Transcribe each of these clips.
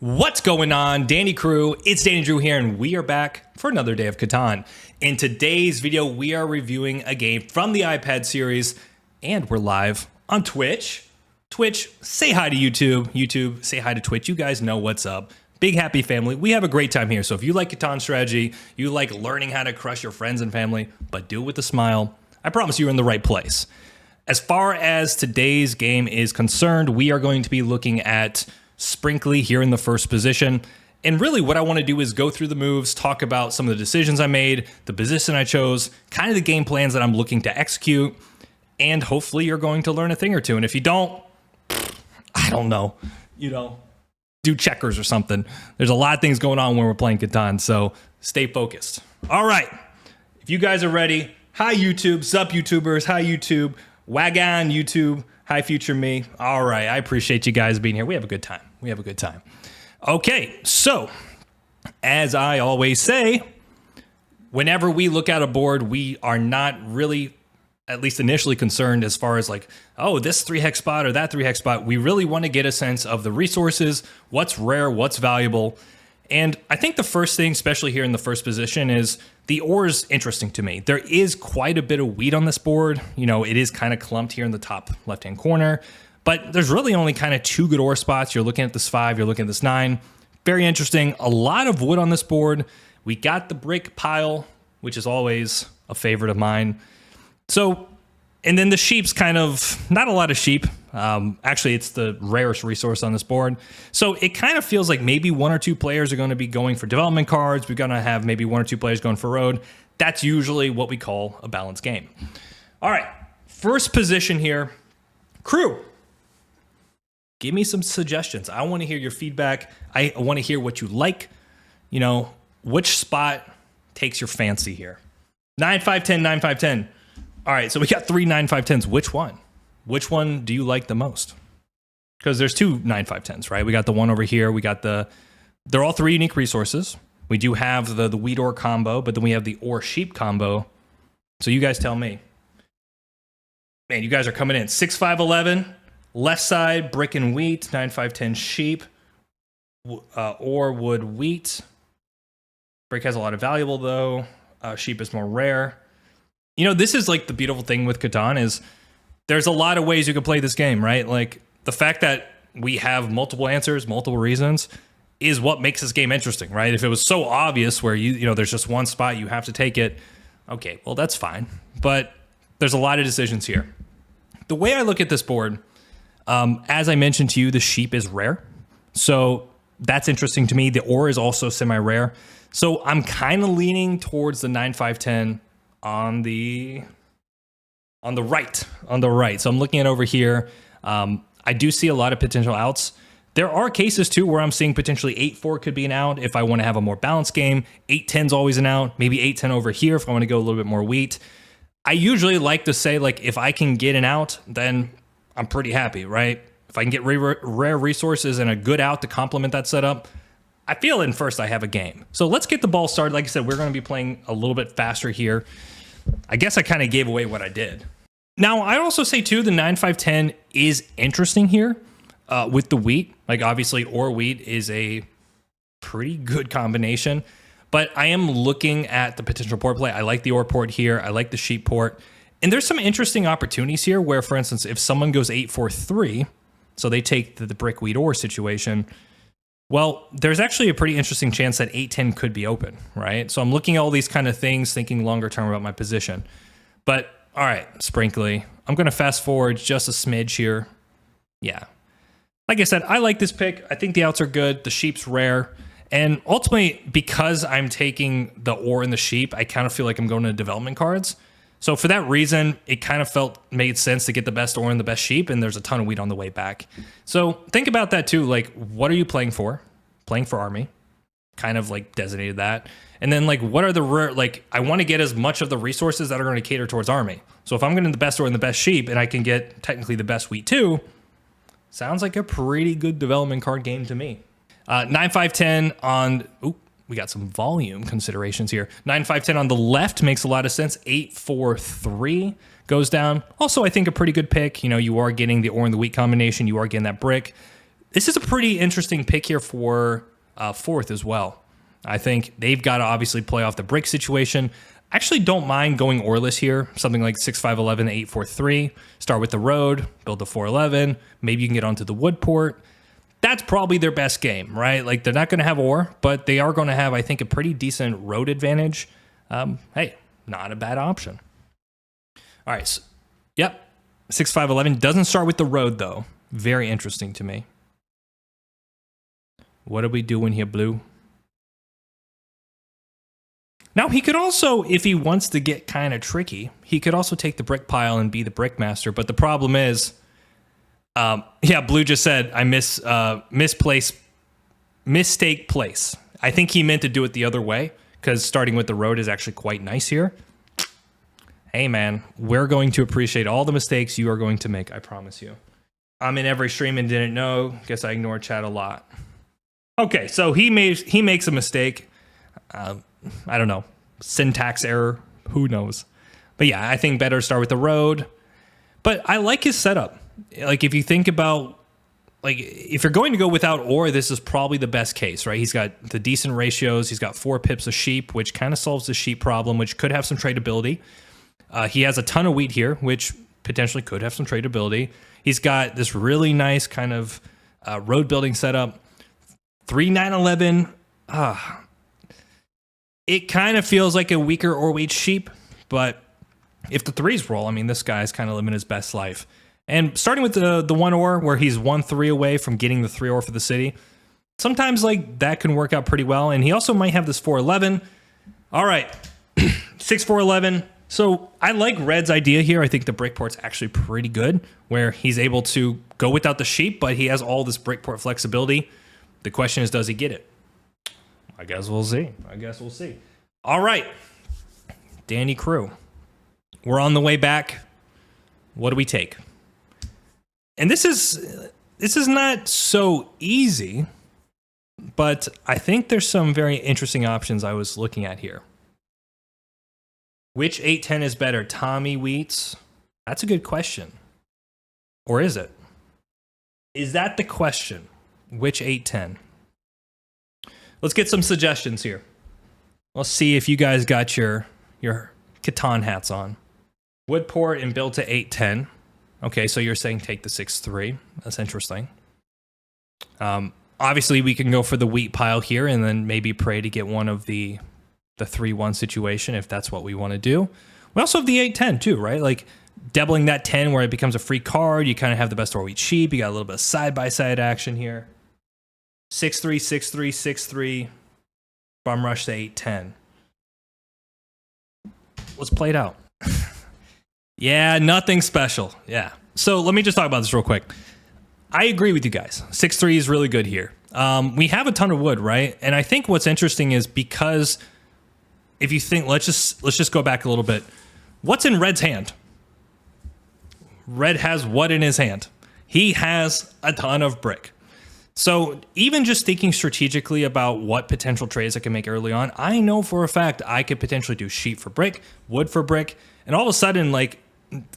What's going on, Danny Crew? It's Danny Drew here, and we are back for another day of Catan. In today's video, we are reviewing a game from the iPad series, and we're live on Twitch. Twitch, say hi to YouTube. YouTube, say hi to Twitch. You guys know what's up. Big happy family. We have a great time here. So if you like Catan strategy, you like learning how to crush your friends and family, but do it with a smile, I promise you're in the right place. As far as today's game is concerned, we are going to be looking at Sprinkly here in the first position. And really what I want to do is go through the moves, talk about some of the decisions I made, the position I chose, kind of the game plans that I'm looking to execute, and hopefully you're going to learn a thing or two. And if you don't, I don't know, do checkers or something. There's a lot of things going on when we're playing Catan, so stay focused. All right, if you guys are ready, hi YouTube, sup YouTubers, hi YouTube, Wagon YouTube, hi future me. All right, I appreciate you guys being here. We have a good time. We have a good time. Okay, so as I always say, whenever we look at a board, we are not really, at least initially, concerned as far as like, oh, this 3-hex spot or that 3-hex spot. We really want to get a sense of the resources, what's rare, what's valuable. And I think the first thing, especially here in the first position, is the ore is interesting to me. There is quite a bit of wheat on this board. It is kind of clumped here in the top left-hand corner, but there's really only kind of 2 good ore spots. You're looking at this 5, you're looking at this 9. Very interesting. A lot of wood on this board. We got the brick pile, which is always a favorite of mine. So, and then the sheep's kind of, not a lot of sheep. Actually, it's the rarest resource on this board. So it kind of feels like maybe 1 or 2 players are going to be going for development cards. We're going to have maybe 1 or 2 players going for road. That's usually what we call a balanced game. All right, first position here. Crew, give me some suggestions. I want to hear your feedback. I want to hear what you like. Which spot takes your fancy here? 9, 5, 10, 9, 5, 10. All right, so we got 3 9, 5, 10s. Which one? Which one do you like the most? Because there's 2 9, 5, 10s, right? We got the one over here. We got they're all 3 unique resources. We do have the wheat ore combo, but then we have the ore sheep combo. So you guys tell me. Man, you guys are coming in. 6, 5, 11. Left side, brick and wheat. 9, 5, 10 sheep. Ore, wood, wheat. Brick has a lot of valuable, though. Sheep is more rare. This is like the beautiful thing with Catan is there's a lot of ways you can play this game, right? Like the fact that we have multiple answers, multiple reasons is what makes this game interesting, right? If it was so obvious where there's just one spot, you have to take it. Okay, well, that's fine. But there's a lot of decisions here. The way I look at this board, as I mentioned to you, the sheep is rare. So that's interesting to me. The ore is also semi-rare. So I'm kind of leaning towards the 9, 5, 10 on the right. So I'm looking at over here. I do see a lot of potential outs. There are cases too where I'm seeing potentially 8-4 could be an out if I want to have a more balanced game. 8-10's always an out. Maybe 8-10 over here if I want to go a little bit more wheat. I usually like to say, like, if I can get an out, then I'm pretty happy, right? If I can get rare resources and a good out to complement that setup, I feel in first I have a game. So let's get the ball started. Like I said, we're going to be playing a little bit faster here. I guess I kind of gave away what I did. Now, I'd also say, too, the 9, 5, 10 is interesting here with the wheat. Like, obviously, ore wheat is a pretty good combination. But I am looking at the potential port play. I like the ore port here. I like the sheep port. And there's some interesting opportunities here where, for instance, if someone goes 8-4-3, so they take the brick wheat ore situation, well, there's actually a pretty interesting chance that 8-10 could be open, right? So I'm looking at all these kind of things, thinking longer term about my position. But, all right, Sprinkly, I'm going to fast forward just a smidge here. Yeah. Like I said, I like this pick. I think the outs are good. The sheep's rare. And ultimately, because I'm taking the ore and the sheep, I kind of feel like I'm going to development cards. So for that reason, it kind of made sense to get the best ore and the best sheep, and there's a ton of wheat on the way back. So think about that too. Like, what are you playing for? Playing for army. Kind of like designated that. And then like, what are the rare, like, I want to get as much of the resources that are going to cater towards army. So if I'm getting the best ore and the best sheep, and I can get technically the best wheat too, sounds like a pretty good development card game to me. 9, 5, 10 on, we got some volume considerations here. 9, 5, 10 on the left makes a lot of sense. 8, 4, 3 goes down. Also, I think a pretty good pick. You are getting the ore and the wheat combination. You are getting that brick. This is a pretty interesting pick here for fourth as well. I think they've got to obviously play off the brick situation. Actually don't mind going oreless here, something like 6-5-11, 8-4-3. Start with the road, build the 4-11. Maybe you can get onto the wood port. That's probably their best game, right? Like, they're not going to have ore, but they are going to have, I think, a pretty decent road advantage. Hey, not a bad option. All right, so, yep, 6-5-11. Doesn't start with the road, though. Very interesting to me. What are we doing here, Blue? Now, he could also, if he wants to get kind of tricky, he could also take the brick pile and be the brick master. But the problem is, yeah, Blue just said, I mistake place. I think he meant to do it the other way, because starting with the road is actually quite nice here. Hey, man, we're going to appreciate all the mistakes you are going to make, I promise you. I'm in every stream and didn't know. Guess I ignore chat a lot. Okay, so he makes a mistake. I don't know, syntax error, who knows? But yeah, I think better start with the road. But I like his setup. Like, if you think about, like, if you're going to go without ore, this is probably the best case, right? He's got the decent ratios. He's got 4 pips of sheep, which kind of solves the sheep problem, which could have some tradability. He has a ton of wheat here, which potentially could have some tradability. He's got this really nice kind of road building setup. 3-9-11. It kind of feels like a weaker ore wheat sheep, but if the 3s roll, I mean, this guy's kind of living his best life. And starting with the 1 ore, where he's 1-3 away from getting the 3 ore for the city, sometimes like that can work out pretty well. And he also might have this 4-11. All right, 6-4-11. So I like Red's idea here. I think the brick port's actually pretty good, where he's able to go without the sheep, but he has all this brick port flexibility. The question is, does he get it? I guess we'll see. All right, Danny Crew. We're on the way back. What do we take? And this is not so easy, but I think there's some very interesting options I was looking at here. Which 8-10 is better, Tommy Wheats? That's a good question. Or is it? Is that the question? Which 8-10? Let's get some suggestions here. Let's see if you guys got your Catan hats on. Wood port and build to 8-10. Okay, so you're saying take the 6-3. That's interesting. Obviously, we can go for the wheat pile here and then maybe pray to get one of the 3-1 situation if that's what we want to do. We also have the 8-10 too, right? Like doubling that 10 where it becomes a free card. You kind of have the best ore wheat sheep. You got a little bit of side-by-side action here. 6-3, 6-3, 6-3. Bum rush to 8-10. Let's play it out. Yeah, nothing special. Yeah. So let me just talk about this real quick. I agree with you guys. 6-3 is really good here. We have a ton of wood, right? And I think what's interesting is because if you think, let's just go back a little bit. What's in Red's hand? Red has what in his hand? He has a ton of brick. So even just thinking strategically about what potential trades I can make early on, I know for a fact I could potentially do sheep for brick, wood for brick, and all of a sudden, like,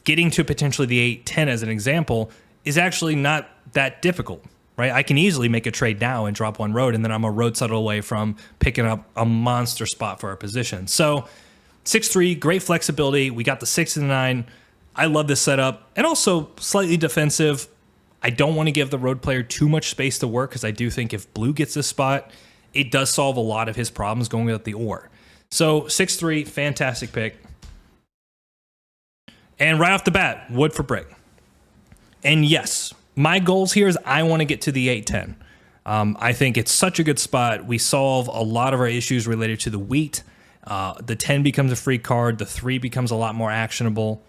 getting to potentially the 8-10 as an example is actually not that difficult, right? I can easily make a trade now and drop 1 road, and then I'm a road settle away from picking up a monster spot for our position. So 6-3, great flexibility. We got the 6 and 9. I love this setup, and also slightly defensive. I don't want to give the road player too much space to work because I do think if Blue gets this spot, it does solve a lot of his problems going without the ore. So 6-3, fantastic pick. And right off the bat, wood for brick. And yes, my goals here is I want to get to the 8-10. I think it's such a good spot. We solve a lot of our issues related to the wheat. The 10 becomes a free card. The 3 becomes a lot more actionable.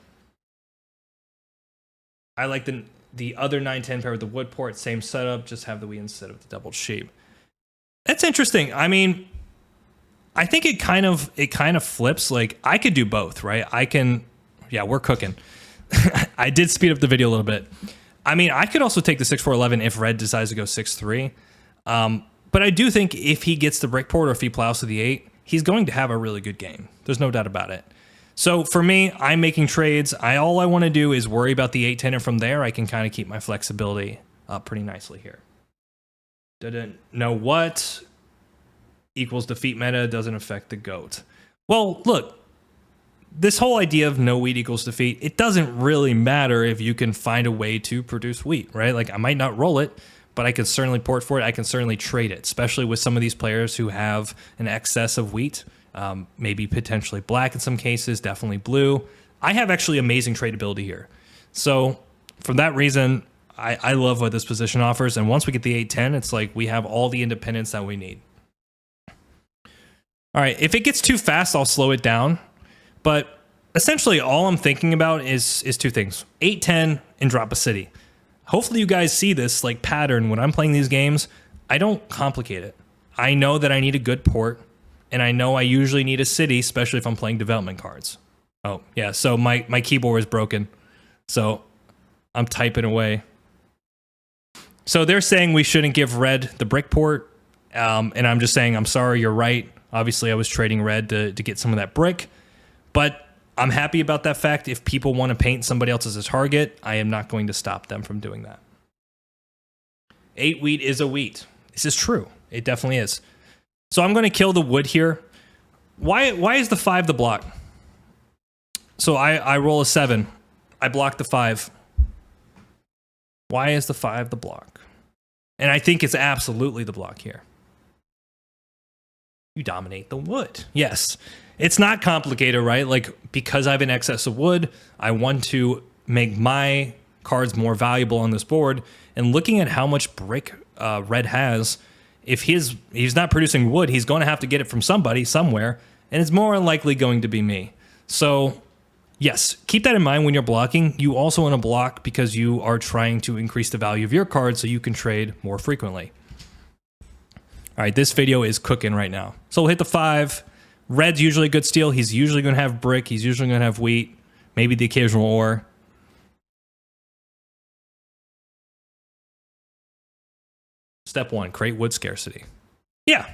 I like the other 9-10 pair with the wood port, same setup, just have the wheat instead of the doubled sheep. That's interesting. I mean, I think it kind of flips. Like, I could do both, right? Yeah, we're cooking. I did speed up the video a little bit. I mean, I could also take the 6-4-11 if Red decides to go 6-3. But I do think if he gets the brick port or if he plows to the 8, he's going to have a really good game. There's no doubt about it. So for me, I'm making trades. All I want to do is worry about the 8-10, and from there, I can kind of keep my flexibility up pretty nicely here. Didn't know what equals defeat meta doesn't affect the GOAT. Well, look, this whole idea of no wheat equals defeat, it doesn't really matter if you can find a way to produce wheat, right? Like I might not roll it, but I can certainly port for it. I can certainly trade it, especially with some of these players who have an excess of wheat, maybe potentially black in some cases, definitely blue. I have actually amazing tradability here. So for that reason, I love what this position offers. And once we get the 810, it's like we have all the independence that we need. All right, if it gets too fast, I'll slow it down. But essentially, all I'm thinking about is two things: 810 and drop a city. Hopefully, you guys see this like pattern when I'm playing these games. I don't complicate it. I know that I need a good port, and I know I usually need a city, especially if I'm playing development cards. Oh yeah, so my keyboard is broken, so I'm typing away. So they're saying we shouldn't give red the brick port, and I'm just saying I'm sorry. You're right. Obviously, I was trading red to get some of that brick. But I'm happy about that fact. If people want to paint somebody else as a target, I am not going to stop them from doing that. 8 wheat is a wheat. This is true. It definitely is. So I'm going to kill the wood here. Why is the 5 the block? So I roll a 7. I block the 5. Why is the 5 the block? And I think it's absolutely the block here. You dominate the wood. Yes. It's not complicated, right? Like, because I have an excess of wood, I want to make my cards more valuable on this board. And looking at how much brick red has, if he's not producing wood, he's going to have to get it from somebody, somewhere. And it's more likely going to be me. So, yes, keep that in mind when you're blocking. You also want to block because you are trying to increase the value of your cards so you can trade more frequently. All right, this video is cooking right now. So we'll hit the 5. Red's usually a good steal. He's usually going to have brick. He's usually going to have wheat. Maybe the occasional ore. Step 1, create wood scarcity. Yeah.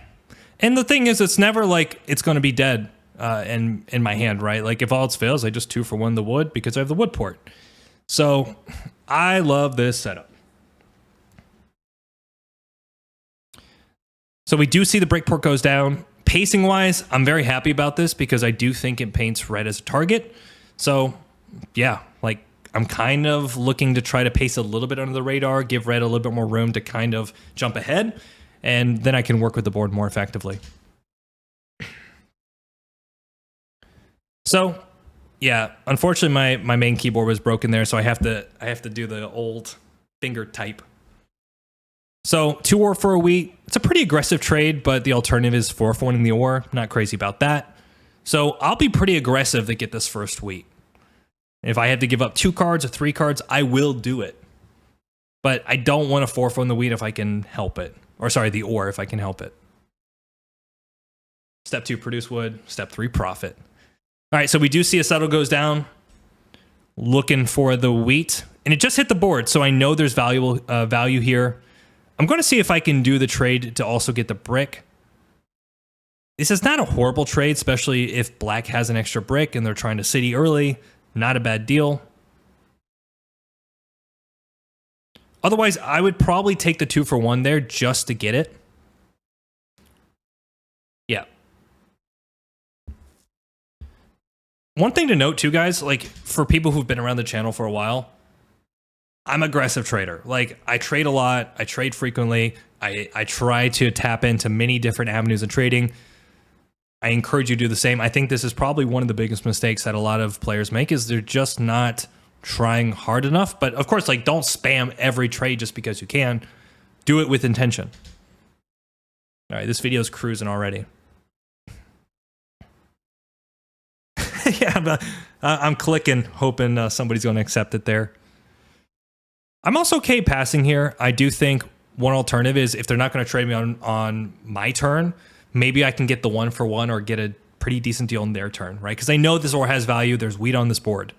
And the thing is, it's never like it's going to be dead in my hand, right? Like if all else fails, I just 2-for-1 the wood because I have the wood port. So I love this setup. So we do see the brick port goes down. Pacing wise, I'm very happy about this because I do think it paints red as a target. So yeah, like I'm kind of looking to try to pace a little bit under the radar, give red a little bit more room to kind of jump ahead, and then I can work with the board more effectively. So yeah, unfortunately my main keyboard was broken there, so I have to do the old finger type. So 2 ore for a wheat. It's a pretty aggressive trade, but the alternative is 4 for 1 in the ore. Not crazy about that. So I'll be pretty aggressive to get this first wheat. If I had to give up 2 cards or 3 cards, I will do it. But I don't want to 4 for 1 the wheat if I can help it. Or sorry, the ore if I can help it. Step 2, produce wood. Step 3, profit. All right, so we do see a settle goes down. Looking for the wheat. And it just hit the board, so I know there's value here. I'm going to see if I can do the trade to also get the brick. This is not a horrible trade, especially if black has an extra brick and they're trying to city early. Not a bad deal. Otherwise, I would probably take the 2-for-1 there just to get it. Yeah. One thing to note too, guys, like for people who've been around the channel for a while, I'm an aggressive trader. Like I trade a lot, I trade frequently, I try to tap into many different avenues of trading. I encourage you to do the same. I think this is probably one of the biggest mistakes that a lot of players make is they're just not trying hard enough. But of course, like don't spam every trade just because you can. Do it with intention. All right, this video is cruising already. Yeah, I'm clicking, hoping somebody's going to accept it there. I'm also okay passing here. I do think one alternative is if they're not going to trade me on my turn, maybe I can get the 1-for-1 or get a pretty decent deal on their turn, right? Because I know this ore has value. There's wheat on this board.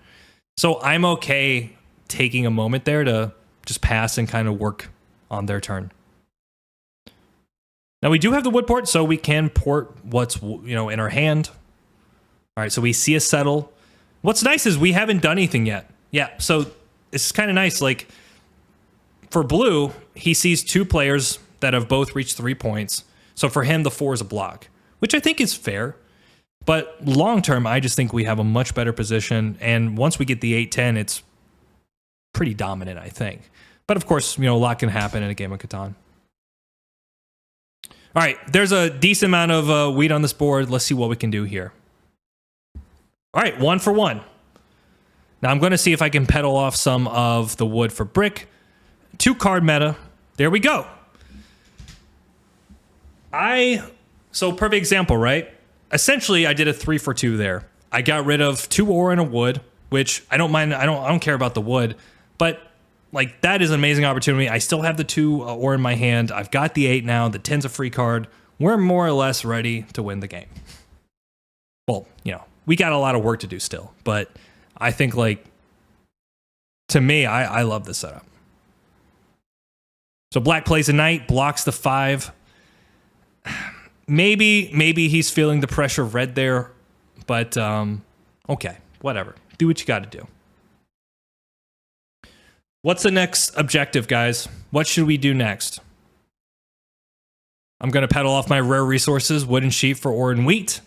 So I'm okay taking a moment there to just pass and kind of work on their turn. Now we do have the wood port, so we can port what's in our hand. All right, so we see a settle. What's nice is we haven't done anything yet. Yeah, so it's kind of nice. Like for blue, he sees 2 players that have both reached 3 points. So for him, the 4 is a block, which I think is fair. But long term, I just think we have a much better position. And once we get the 8-10, it's pretty dominant, I think. But of course, a lot can happen in a game of Catan. All right, there's a decent amount of wheat on this board. Let's see what we can do here. All right, 1 for 1. Now I'm going to see if I can peddle off some of the wood for brick. 2 card meta. There we go. So perfect example, right? Essentially, I did a 3 for 2 there. I got rid of 2 ore and a wood, which I don't mind. I don't care about the wood, but like that is an amazing opportunity. I still have the 2 ore in my hand. I've got the 8 now. The 10's a free card. We're more or less ready to win the game. Well, we got a lot of work to do still, but I think to me, I love this setup. So black plays a knight, blocks the 5. Maybe he's feeling the pressure of red there, but okay, whatever. Do what you got to do. What's the next objective, guys? What should we do next? I'm going to peddle off my rare resources, wood and sheep for ore and wheat.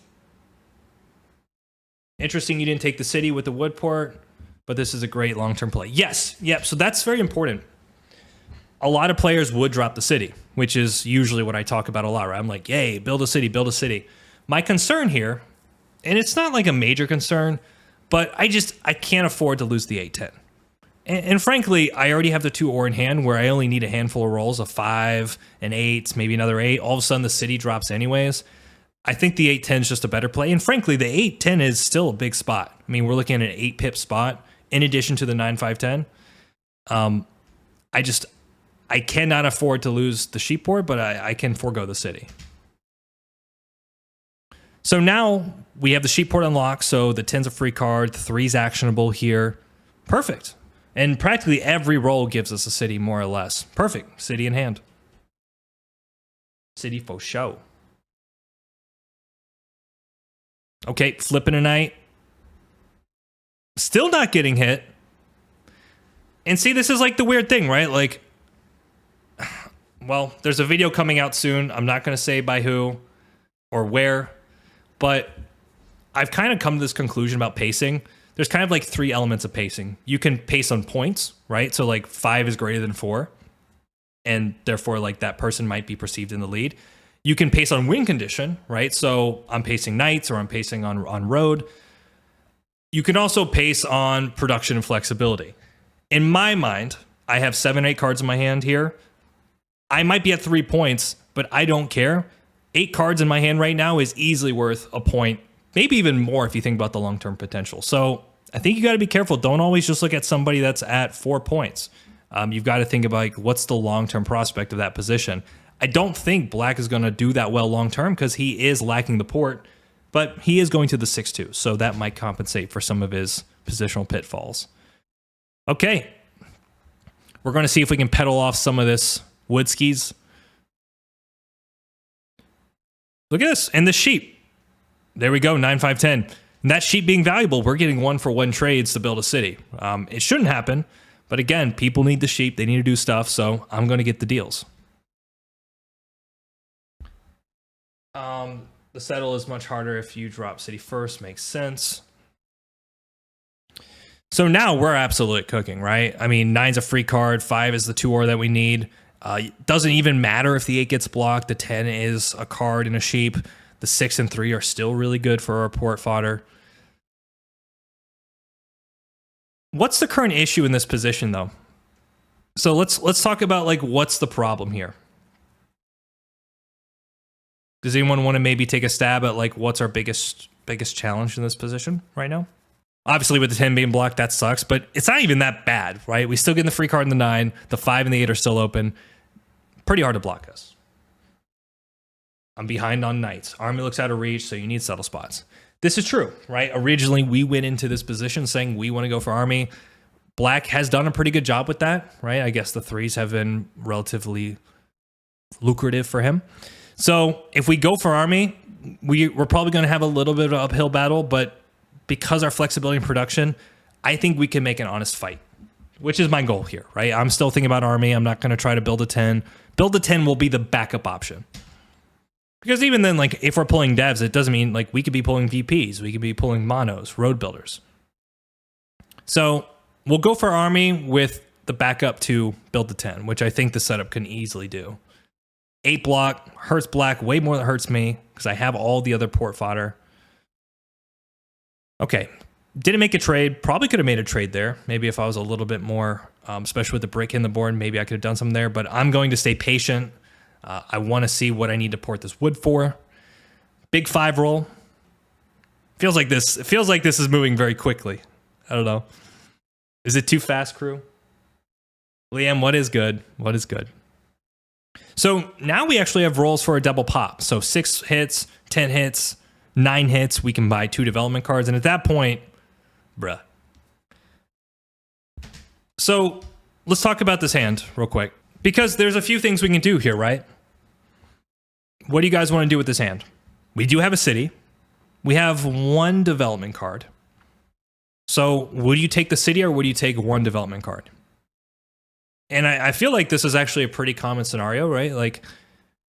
Interesting you didn't take the city with the wood port, but this is a great long-term play. Yes, yep, so that's very important. A lot of players would drop the city, which is usually what I talk about a lot, right? I'm like, yay, build a city, build a city. My concern here, and it's not like a major concern, but I can't afford to lose the 8-10. And frankly, I already have the 2 ore in hand where I only need a handful of rolls, a 5, an 8, maybe another 8. All of a sudden, the city drops anyways. I think the 8-10 is just a better play. And frankly, the 8-10 is still a big spot. I mean, we're looking at an 8-pip spot in addition to the 9-5-10. I cannot afford to lose the sheep board, but I can forego the city. So now we have the sheep port unlocked, so the 10's a free card, the 3's actionable here. Perfect. And practically every roll gives us a city, more or less. Perfect. City in hand. City for show. Okay, flipping a knight. Still not getting hit. And see, this is like the weird thing, right? Like, well, there's a video coming out soon. I'm not going to say by who or where, but I've kind of come to this conclusion about pacing. There's kind of like 3 elements of pacing. You can pace on points, right? So like 5 is greater than 4, and therefore like that person might be perceived in the lead. You can pace on win condition, right? So I'm pacing knights or I'm pacing on road. You can also pace on production and flexibility. In my mind, I have 7, 8 cards in my hand here. I might be at 3 points, but I don't care. 8 cards in my hand right now is easily worth a point, maybe even more if you think about the long-term potential. So I think you got to be careful. Don't always just look at somebody that's at 4 points. You've got to think about like, what's the long-term prospect of that position. I don't think black is going to do that well long-term because he is lacking the port, but he is going to the 6-2, so that might compensate for some of his positional pitfalls. Okay. We're going to see if we can pedal off some of this wood skis. Look at this. And the sheep. There we go. 9-5-10. And that sheep being valuable, we're getting 1-for-1 trades to build a city. It shouldn't happen. But again, people need the sheep. They need to do stuff. So I'm going to get the deals. The settle is much harder if you drop city first. Makes sense. So now we're absolutely cooking, right? I mean, 9's a free card. 5 is the 2 ore that we need. Doesn't even matter if the 8 gets blocked. The 10 is a card and a sheep. The 6 and 3 are still really good for our port fodder. What's the current issue in this position, though? So let's talk about like what's the problem here. Does anyone want to maybe take a stab at like what's our biggest challenge in this position right now? Obviously, with the 10 being blocked, that sucks, but it's not even that bad, right? We still get the free card in the 9. The 5 and the 8 are still open. Pretty hard to block us. I'm behind on knights. Army looks out of reach, so you need subtle spots. This is true, right? Originally, we went into this position saying we want to go for army. Black has done a pretty good job with that, right? I guess the 3s have been relatively lucrative for him. So if we go for army, we're probably going to have a little bit of an uphill battle, but because our flexibility in production, I think we can make an honest fight, which is my goal here, right? I'm still thinking about army. I'm not going to try to build a 10, Build a 10 will be the backup option. Because even then, like, if we're pulling devs, it doesn't mean, like, we could be pulling VPs. We could be pulling monos, road builders. So we'll go for army with the backup to build the 10, which I think the setup can easily do. 8 block, hurts black way more than hurts me, because I have all the other port fodder. Okay, didn't make a trade. Probably could have made a trade there. Maybe if I was a little bit more, especially with the brick in the board, maybe I could have done something there. But I'm going to stay patient. I want to see what I need to port this wood for. Big 5 roll. Feels like this is moving very quickly. I don't know. Is it too fast, crew? Liam, what is good? What is good? So now we actually have rolls for a double pop. So 6 hits, 10 hits, 9 hits. We can buy 2 development cards. And at that point, bruh. So let's talk about this hand real quick. Because there's a few things we can do here, right? What do you guys want to do with this hand? We do have a city. We have 1 development card. So would you take the city or would you take 1 development card? And I feel like this is actually a pretty common scenario, right? Like,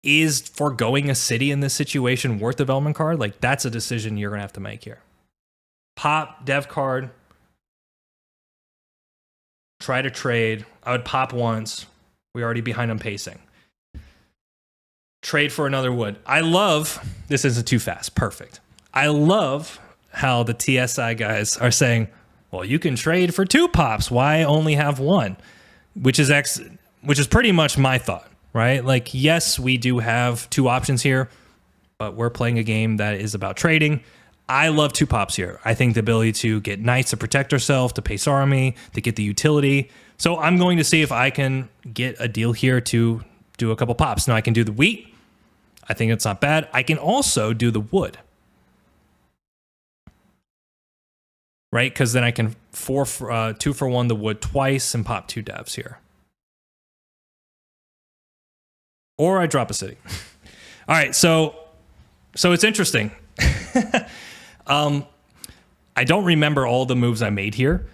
is foregoing a city in this situation worth development card? Like, that's a decision you're going to have to make here. Pop, dev card. Try to trade. I would pop once. We're already behind on pacing. Trade for another wood. I love, this isn't too fast, perfect. I love how the TSI guys are saying, well, you can trade for 2 pops. Why only have 1? Which is pretty much my thought, right? Like, yes, we do have 2 options here, but we're playing a game that is about trading. I love 2 pops here. I think the ability to get knights to protect ourselves, to pace army, to get the utility. So I'm going to see if I can get a deal here to do a couple pops. Now I can do the wheat. I think it's not bad. I can also do the wood. Right? Because then I can 2 for 1 the wood twice and pop 2 devs here. Or I drop a city. All right, so it's interesting. I don't remember all the moves I made here.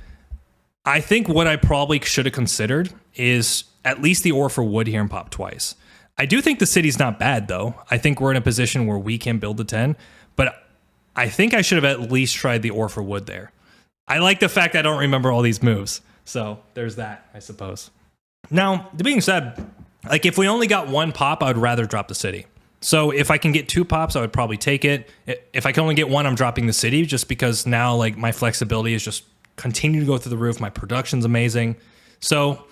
I think what I probably should have considered is at least the ore for wood here and pop twice. I do think the city's not bad, though. I think we're in a position where we can build a 10, but I think I should have at least tried the ore for wood there. I like the fact I don't remember all these moves. So there's that, I suppose. Now, that being said, like, if we only got 1 pop, I would rather drop the city. So if I can get 2 pops, I would probably take it. If I can only get 1, I'm dropping the city, just because now, like, my flexibility is just continue to go through the roof. My production's amazing. So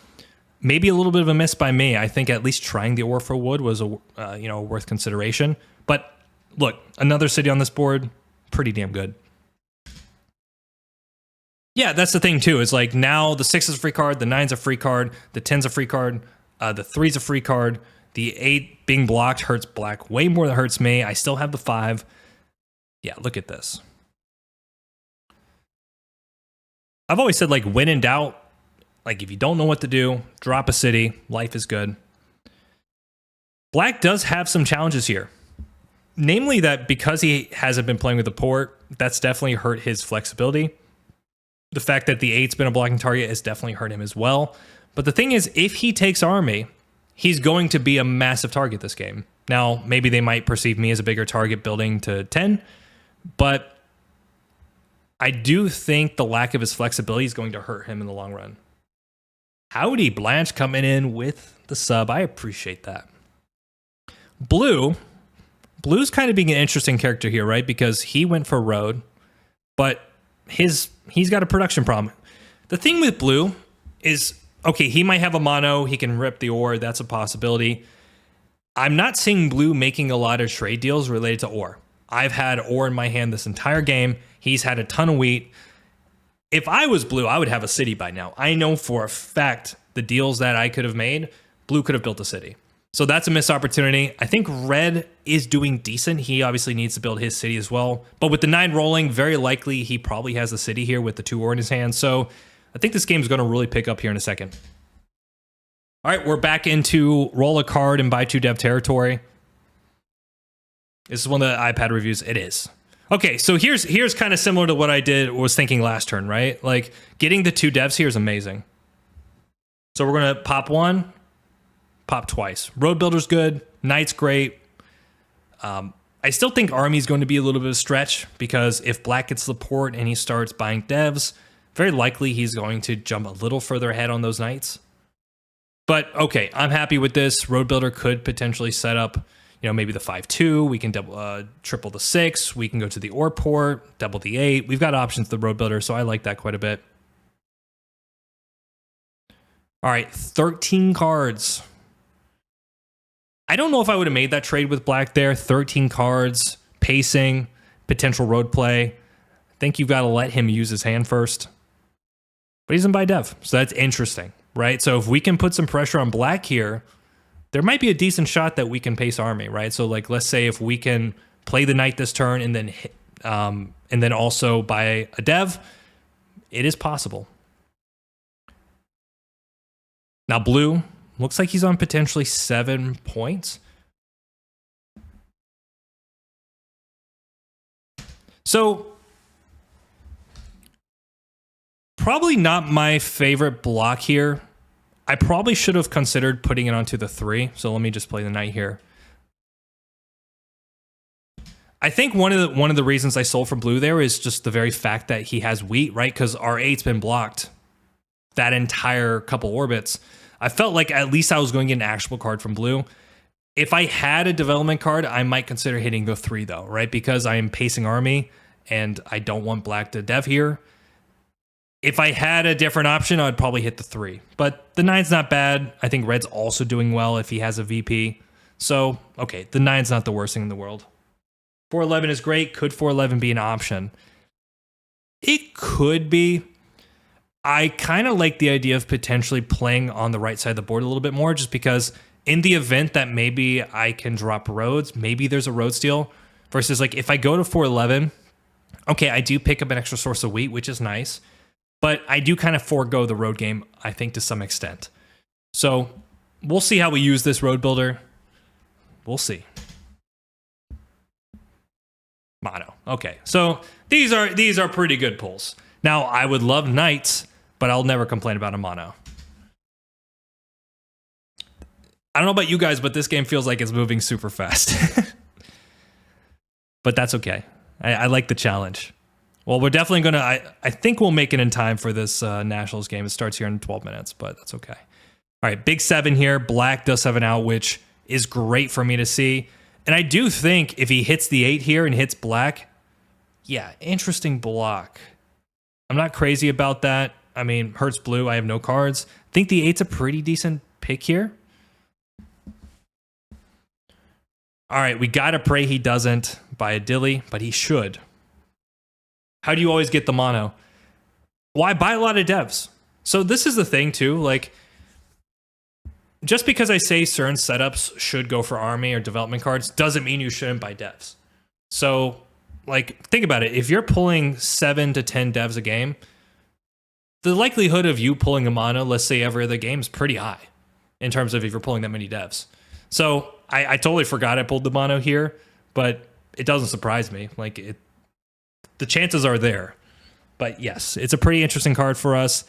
maybe a little bit of a miss by me. I think at least trying the ore for wood was a worth consideration. But look, another city on this board, pretty damn good. Yeah, that's the thing too. It's like now the 6 is a free card, the 9's a free card, the 10's a free card, the 3's a free card. The 8 being blocked hurts black way more than it hurts me. I still have the 5. Yeah, look at this. I've always said, like, when in doubt, like, if you don't know what to do, drop a city. Life is good. Black does have some challenges here. Namely that because he hasn't been playing with the port, that's definitely hurt his flexibility. The fact that the 8's been a blocking target has definitely hurt him as well. But the thing is, if he takes army, he's going to be a massive target this game. Now, maybe they might perceive me as a bigger target building to 10, but I do think the lack of his flexibility is going to hurt him in the long run. Howdy, Blanche coming in with the sub. I appreciate that. Blue's kind of being an interesting character here, right? Because he went for road, but he's got a production problem. The thing with Blue is, okay, he might have a mono, he can rip the ore, that's a possibility. I'm not seeing Blue making a lot of trade deals related to ore. I've had ore in my hand this entire game. He's had a ton of wheat. If I was Blue, I would have a city by now. I know for a fact the deals that I could have made, Blue could have built a city. So that's a missed opportunity. I think Red is doing decent. He obviously needs to build his city as well. But with the 9 rolling, very likely he probably has the city here with the 2 ore in his hand. So I think this game is going to really pick up here in a second. All right, we're back into roll a card and buy 2 dev territory. This is one of the iPad reviews. It is. Okay, so here's kind of similar to what I was thinking last turn, right? Like, getting the 2 devs here is amazing. So we're going to pop 1, pop twice. Road Builder's good. Knight's great. I still think Army's going to be a little bit of a stretch because if Black gets the port and he starts buying devs, very likely he's going to jump a little further ahead on those Knights. But okay, I'm happy with this. Road Builder could potentially set up, maybe the 5-2. We can triple the 6. We can go to the ore port, double the 8. We've got options to the Road Builder, so I like that quite a bit. All right, 13 cards. I don't know if I would have made that trade with Black there. 13 cards, pacing, potential road play. I think you've got to let him use his hand first. But he's in buy dev, so that's interesting, right? So if we can put some pressure on Black here, there might be a decent shot that we can pace Army, right? So like, let's say if we can play the Knight this turn and then also buy a dev, it is possible. Now Blue looks like he's on potentially 7 points. So probably not my favorite block here. I probably should have considered putting it onto the 3. So let me just play the Knight here. I think one of the reasons I sold for Blue there is just the very fact that he has wheat, right? Because our 8's been blocked that entire couple orbits. I felt like at least I was going to get an actual card from Blue. If I had a development card, I might consider hitting the 3 though, right? Because I am pacing Army and I don't want Black to dev here. If I had a different option, I'd probably hit the 3. But the 9's not bad. I think Red's also doing well if he has a VP. So, okay, the 9's not the worst thing in the world. 411 is great. Could 411 be an option? It could be. I kind of like the idea of potentially playing on the right side of the board a little bit more, just because in the event that maybe I can drop roads, maybe there's a road steal, versus like if I go to 411, okay, I do pick up an extra source of wheat, which is nice, but I do kind of forego the road game, I think, to some extent. So we'll see how we use this road builder. We'll see. Mono. Okay, so these are pretty good pulls. Now, I would love Knights, but I'll never complain about a mono. I don't know about you guys, but this game feels like it's moving super fast. But that's okay. I like the challenge. Well, we're definitely going to... I think we'll make it in time for this Nationals game. It starts here in 12 minutes, but that's okay. All right, big 7 here. Black does have an out, which is great for me to see. And I do think if he hits the 8 here and hits Black, yeah, interesting block. I'm not crazy about that. I mean, hurts Blue. I have no cards. I think the 8's a pretty decent pick here. All right, we got to pray he doesn't buy a Dilly, but he should. How do you always get the mono? Well, I buy a lot of devs. So this is the thing, too. Like, just because I say certain setups should go for Army or development cards doesn't mean you shouldn't buy devs. So, like, think about it. If you're pulling 7 to 10 devs a game, the likelihood of you pulling a mono, let's say every other game, is pretty high in terms of if you're pulling that many devs. So I totally forgot I pulled the mono here, but it doesn't surprise me. Like, the chances are there. But yes, it's a pretty interesting card for us.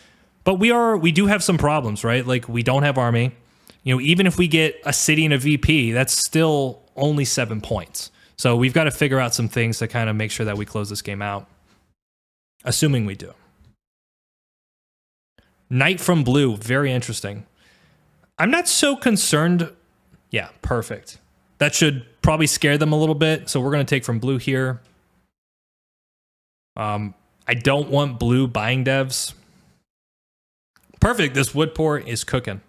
But we do have some problems, right? Like, we don't have Army. Even if we get a city and a VP, that's still only 7 points. So we've got to figure out some things to kind of make sure that we close this game out. Assuming we do. Knight from Blue, very interesting. I'm not so concerned. Yeah, perfect. That should probably scare them a little bit. So we're going to take from Blue here. I don't want Blue buying devs. Perfect. This wood port is cooking.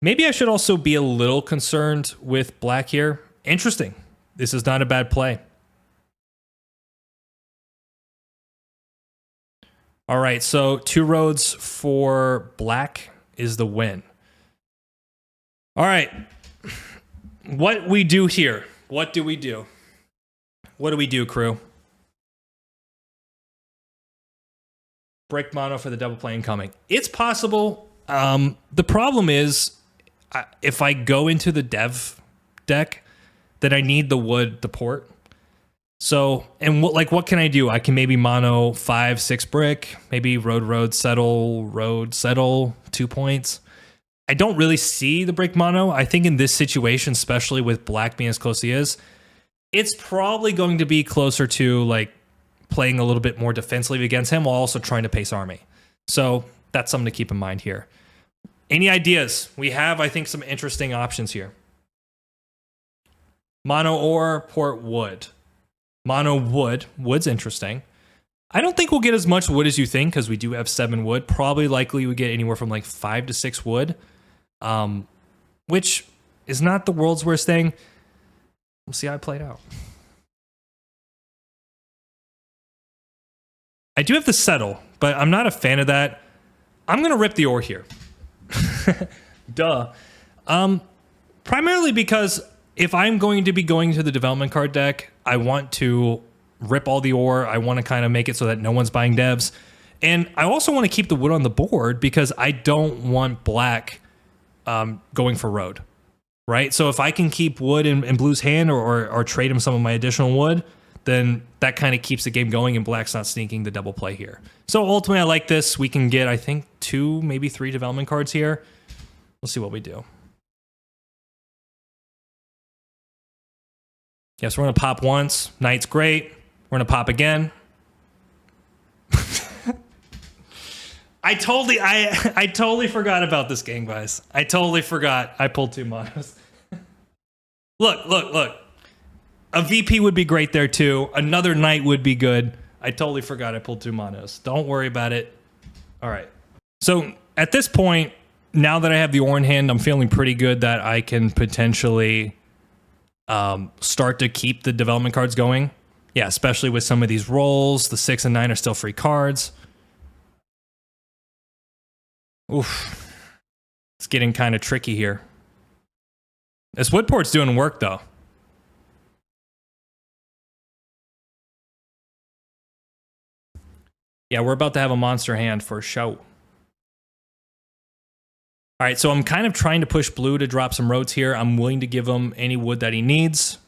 Maybe I should also be a little concerned with Black here. Interesting. This is not a bad play. All right, so 2 roads for Black is the win. All right. What we do here? What do we do? What do we do, crew? Break mono for the double play incoming. It's possible. The problem is, if I go into the dev deck, then I need the wood, the port. So, and what can I do? I can maybe mono 5, 6 brick, maybe road, settle 2 points. I don't really see the brick mono. I think in this situation, especially with black being as close as he is, it's probably going to be closer to like playing a little bit more defensively against him while also trying to pace army. So that's something to keep in mind here. Any ideas? We have, I think, some interesting options here. Mono or port wood. Mono wood. Wood's interesting. I don't think we'll get as much wood as you think because we do have 7 wood. Probably likely we get anywhere from like 5 to 6 wood, which is not the world's worst thing. We'll see how it played out. I do have to settle, but I'm not a fan of that. I'm going to rip the ore here. Duh. Primarily because if I'm going to be going to the development card deck, I want to rip all the ore. I want to kind of make it so that no one's buying devs. And I also want to keep the wood on the board because I don't want black going for road, right? So if I can keep wood in blue's hand or trade him some of my additional wood, then that kind of keeps the game going and black's not sneaking the double play here. So ultimately, I like this. We can get, I think, 2, maybe 3 development cards here. We'll see what we do. Yes, we're going to pop once. Knight's great. We're going to pop again. I totally forgot about this game, guys. I totally forgot I pulled 2 monos. Look. A VP would be great there too. Another knight would be good. I totally forgot I pulled 2 monos. Don't worry about it. All right. So at this point, now that I have the ore in hand, I'm feeling pretty good that I can potentially start to keep the development cards going. Yeah, especially with some of these rolls. The 6 and 9 are still free cards. Oof. It's getting kind of tricky here. This Woodport's doing work, though. Yeah, we're about to have a monster hand for show. All right, so I'm kind of trying to push blue to drop some roads here. I'm willing to give him any wood that he needs.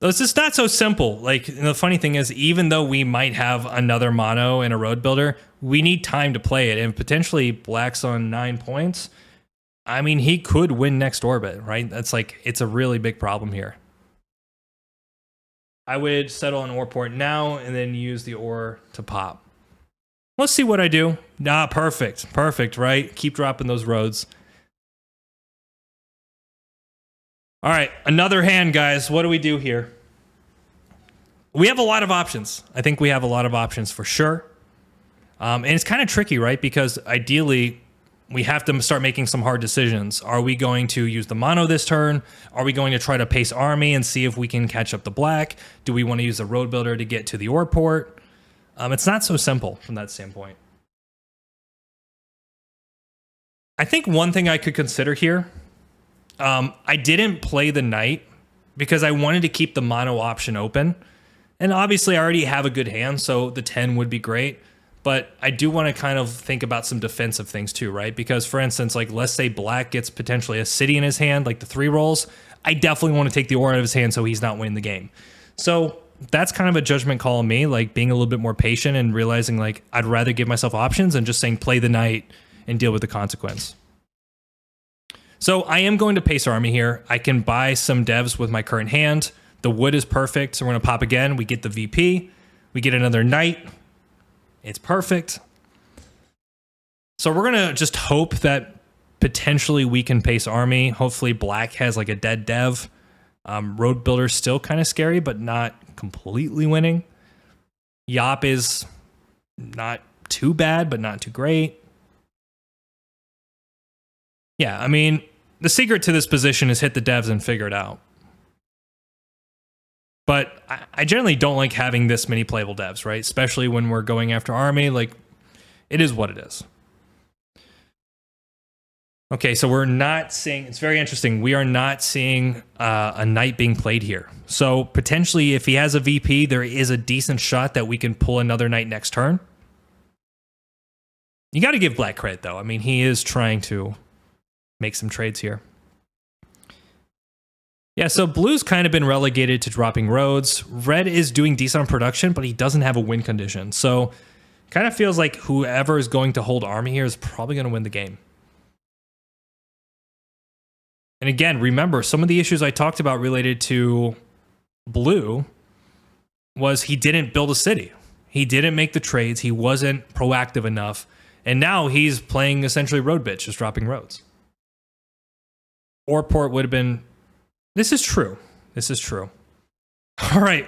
Though it's just not so simple. Like, the funny thing is, even though we might have another mono and a road builder, we need time to play it. And potentially black's on 9 points. I mean, he could win next orbit, right? That's like, it's a really big problem here. I would settle an ore port now and then use the ore to pop. Let's see what I do. Nah, perfect. Perfect, right? Keep dropping those roads. All right, another hand, guys. What do we do here? We have a lot of options. I think we have a lot of options for sure. And it's kind of tricky, right? Because ideally, we have to start making some hard decisions. Are we going to use the mono this turn? Are we going to try to pace army and see if we can catch up the black? Do we want to use the road builder to get to the ore port? It's not so simple from that standpoint. I think one thing I could consider here, I didn't play the knight because I wanted to keep the mono option open. And obviously I already have a good hand, so the 10 would be great. But I do want to kind of think about some defensive things too, right? Because for instance, like let's say black gets potentially a city in his hand, like the 3 rolls. I definitely want to take the ore out of his hand so he's not winning the game. So that's kind of a judgment call on me, like being a little bit more patient and realizing like I'd rather give myself options and just saying play the knight and deal with the consequence. So I am going to pace army here. I can buy some devs with my current hand. The wood is perfect, so we're going to pop again. We get the VP. We get another knight. It's perfect. So we're going to just hope that potentially we can pace army. Hopefully black has like a dead dev. Road builder's still kind of scary, but not completely winning. Yop is not too bad, but not too great. Yeah, I mean, the secret to this position is hit the devs and figure it out. But I generally don't like having this many playable devs, right? Especially when we're going after army. Like, it is what it is. Okay, so we're not seeing... It's very interesting. We are not seeing a knight being played here. So potentially, if he has a VP, there is a decent shot that we can pull another knight next turn. You got to give black credit, though. I mean, he is trying to make some trades here. Yeah, so blue's kind of been relegated to dropping roads. Red is doing decent on production, but he doesn't have a win condition. So kind of feels like whoever is going to hold army here is probably going to win the game. And again, remember, some of the issues I talked about related to blue was he didn't build a city. He didn't make the trades. He wasn't proactive enough. And now he's playing essentially road bitch, just dropping roads. Or port would have been... This is true. This is true. All right.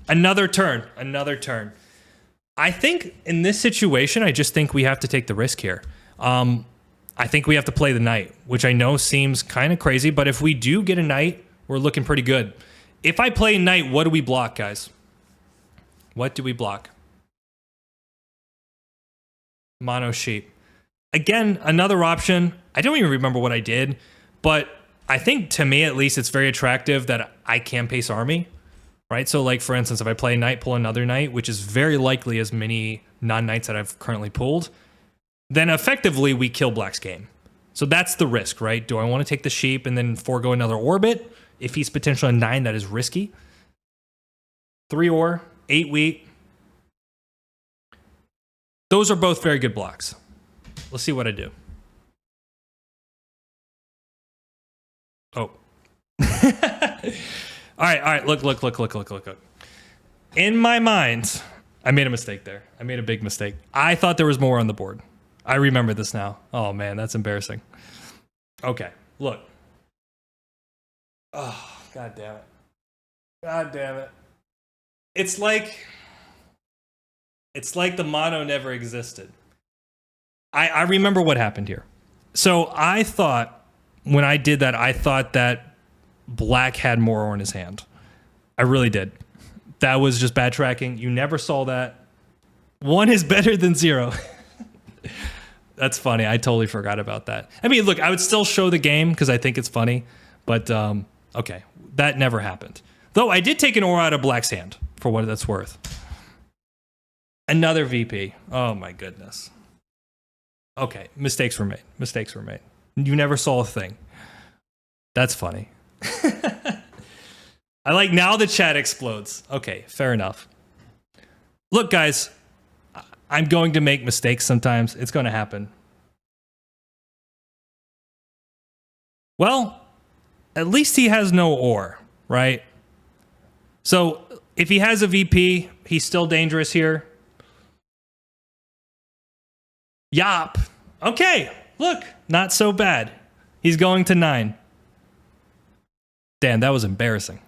Another turn. Another turn. I think in this situation, I just think we have to take the risk here. I think we have to play the knight, which I know seems kind of crazy, but if we do get a knight, we're looking pretty good. If I play knight, what do we block, guys? What do we block? Mono sheep. Again, another option. I don't even remember what I did, but I think to me, at least, it's very attractive that I can pace army, right? So like, for instance, if I play knight, pull another knight, which is very likely as many non-knights that I've currently pulled, then effectively we kill black's game. So that's the risk, right? Do I want to take the sheep and then forego another orbit? If he's potentially a 9, that is risky. 3 ore, 8 wheat. Those are both very good blocks. Let's see what I do. Oh. All right. Look. In my mind, I made a mistake there. I made a big mistake. I thought there was more on the board. I remember this now. Oh, man, that's embarrassing. Okay, look. Oh, God damn it. God damn it. It's like the mono never existed. I remember what happened here. So I thought, when I did that, I thought that black had more ore in his hand. I really did. That was just bad tracking. You never saw that. 1 is better than 0. That's funny. I totally forgot about that. I mean, look, I would still show the game because I think it's funny. But, okay, that never happened. Though I did take an ore out of black's hand, for what that's worth. Another VP. Oh, my goodness. Okay, mistakes were made. Mistakes were made. You never saw a thing. That's funny. I like now the chat explodes. Okay, fair enough. Look, guys, I'm going to make mistakes sometimes. It's going to happen. Well, at least he has no ore, right? So if he has a VP, he's still dangerous here. Yop. Okay, look, not so bad. He's going to 9. Damn, that was embarrassing.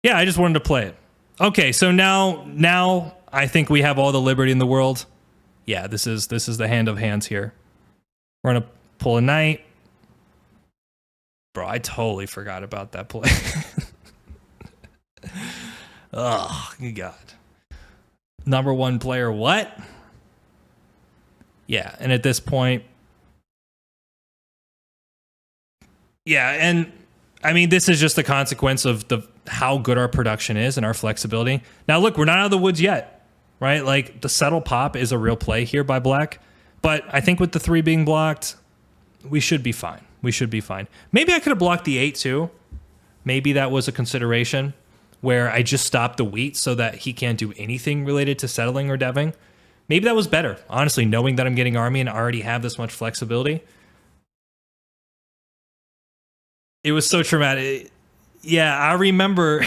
Yeah, I just wanted to play it. Okay, so now I think we have all the liberty in the world. Yeah, this is the hand of hands here. We're gonna pull a knight. Bro, I totally forgot about that play. Oh, God. Number 1 player, what? Yeah, and at this point... Yeah, and I mean, this is just the consequence of how good our production is and our flexibility. Now, look, we're not out of the woods yet, right? Like, the settle pop is a real play here by black. But I think with the 3 being blocked, we should be fine. We should be fine. Maybe I could have blocked the 8 too. Maybe that was a consideration where I just stopped the wheat so that he can't do anything related to settling or deving. Maybe that was better, honestly, knowing that I'm getting army and I already have this much flexibility. It was so traumatic. Yeah, I remember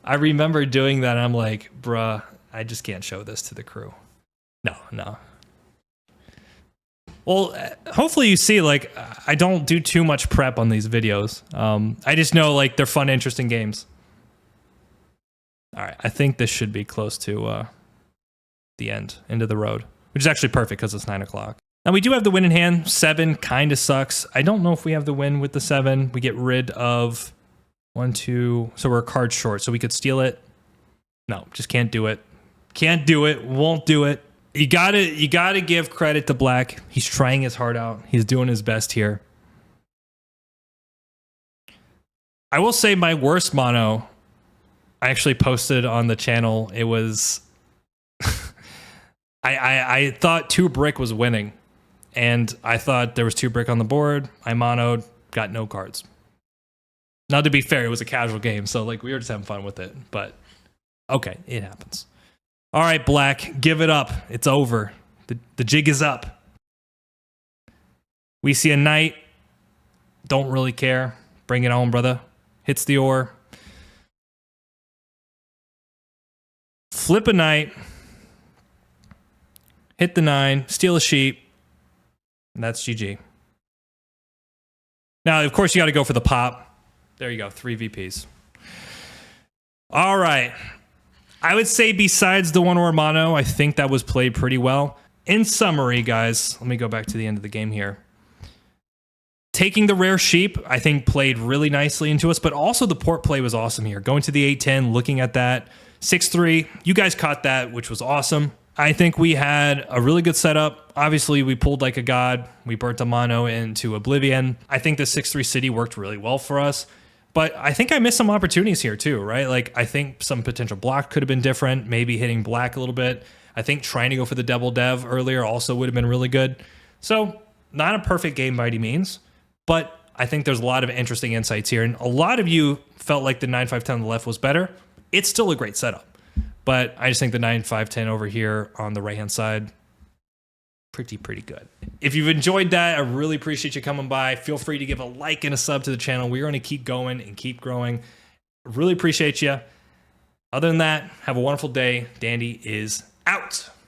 I remember doing that. I'm like, bruh, I just can't show this to the crew. No. Well, hopefully you see, like, I don't do too much prep on these videos. I just know, like, they're fun, interesting games. All right, I think this should be close to the end of the road, which is actually perfect because it's 9 o'clock. Now, we do have the win in hand. 7 kind of sucks. I don't know if we have the win with the 7. We get rid of 1, 2. So we're a card short, so we could steal it. No, just can't do it. Can't do it. Won't do it. You gotta give credit to black. He's trying his heart out. He's doing his best here. I will say my worst mono, I actually posted on the channel. It was... I thought 2 brick was winning. And I thought there was 2 brick on the board. I monoed. got no cards. Now, to be fair, it was a casual game, so like we were just having fun with it. But okay, it happens. All right, Black, give it up. It's over. The jig is up. We see a knight. Don't really care. Bring it on, brother. Hits the ore. Flip a knight. Hit the 9. Steal a sheep. And that's GG. Now, of course, you got to go for the pop. There you go. 3 VPs. All right. I would say besides the one Romano, I think that was played pretty well. In summary, guys, let me go back to the end of the game here. Taking the rare sheep, I think, played really nicely into us, but also the port play was awesome here. Going to the 8-10, looking at that. 6-3, you guys caught that, which was awesome. I think we had a really good setup. Obviously, we pulled like a god. We burnt a mono into oblivion. I think the 6-3 city worked really well for us. But I think I missed some opportunities here too, right? Like, I think some potential block could have been different, maybe hitting black a little bit. I think trying to go for the double dev earlier also would have been really good. So, not a perfect game by any means, but I think there's a lot of interesting insights here. And a lot of you felt like the 9-5-10 on the left was better. It's still a great setup. But I just think the 9-5-10 over here on the right-hand side, pretty good. If you've enjoyed that, I really appreciate you coming by. Feel free to give a like and a sub to the channel. We're going to keep going and keep growing. Really appreciate you. Other than that, have a wonderful day. Dandy is out.